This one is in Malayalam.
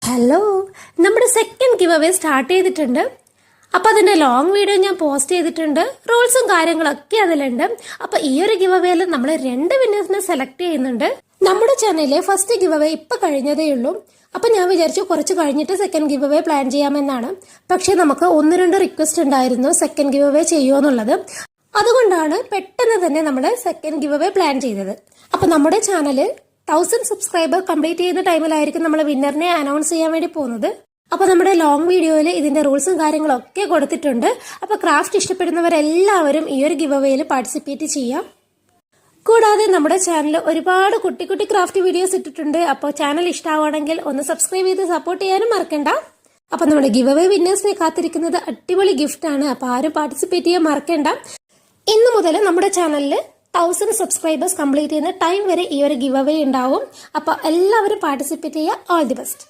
ഹലോ, നമ്മുടെ സെക്കൻഡ് ഗിവ് അവേ സ്റ്റാർട്ട് ചെയ്തിട്ടുണ്ട്. അപ്പോൾ അതിന്റെ ലോങ് വീഡിയോ ഞാൻ പോസ്റ്റ് ചെയ്തിട്ടുണ്ട്. റൂൾസും കാര്യങ്ങളൊക്കെ അതിലുണ്ട്. അപ്പോൾ ഈ ഒരു ഗിവ് അവേയിൽ നമ്മൾ 2 വിന്നേഴ്സിനെ സെലക്ട് ചെയ്യുന്നുണ്ട്. നമ്മുടെ ചാനലിലെ ഫസ്റ്റ് ഗിവ് അവേ ഇപ്പൊ കഴിഞ്ഞതേ ഉള്ളൂ. അപ്പൊ ഞാൻ വിചാരിച്ചു കുറച്ച് കഴിഞ്ഞിട്ട് സെക്കൻഡ് ഗിവ് അവേ പ്ലാൻ ചെയ്യാമെന്നാണ്. പക്ഷെ നമുക്ക് 1-2 റിക്വസ്റ്റ് ഉണ്ടായിരുന്നു സെക്കൻഡ് ഗിവ് അവേ ചെയ്യുമെന്നുള്ളത്. അതുകൊണ്ടാണ് പെട്ടെന്ന് തന്നെ നമ്മൾ സെക്കൻഡ് ഗിവ് അവേ പ്ലാൻ ചെയ്തത്. അപ്പൊ നമ്മുടെ ചാനല് 1000 സബ്സ്ക്രൈബർ കംപ്ലീറ്റ് ചെയ്യുന്ന ടൈമിലായിരിക്കും നമ്മൾ വിന്നറിനെ അനൗൺസ് ചെയ്യാൻ വേണ്ടി പോകുന്നത്. അപ്പൊ നമ്മുടെ ലോങ് വീഡിയോയിൽ ഇതിന്റെ റൂൾസും കാര്യങ്ങളൊക്കെ കൊടുത്തിട്ടുണ്ട്. അപ്പൊ ക്രാഫ്റ്റ് ഇഷ്ടപ്പെടുന്നവരെല്ലാവരും ഈ ഒരു ഗിവ് അവേയിൽ പാർട്ടിസിപ്പേറ്റ് ചെയ്യാം. കൂടാതെ നമ്മുടെ ചാനലിൽ ഒരുപാട് കുട്ടി കുട്ടി ക്രാഫ്റ്റ് വീഡിയോസ് ഇട്ടിട്ടുണ്ട്. അപ്പോൾ ചാനൽ ഇഷ്ടമാണെങ്കിൽ ഒന്ന് സബ്സ്ക്രൈബ് ചെയ്ത് സപ്പോർട്ട് ചെയ്യാനും മറക്കണ്ട. അപ്പൊ നമ്മുടെ ഗിവ് അവേ വിന്നേഴ്സിനെ കാത്തിരിക്കുന്നത് അടിപൊളി ഗിഫ്റ്റ് ആണ്. അപ്പൊ ആരും പാർട്ടിസിപ്പേറ്റ് ചെയ്യാൻ മറക്കണ്ട. ഇന്നു മുതൽ നമ്മുടെ ചാനലിൽ 1000 സബ്സ്ക്രൈബേഴ്സ് കംപ്ലീറ്റ് ചെയ്യുന്ന ടൈം വരെ ഈ ഒരു ഗിവ് അവേ ഉണ്ടാവും. അപ്പൊ എല്ലാവരും പാർട്ടിസിപ്പേറ്റ് ചെയ്യുക. All the best.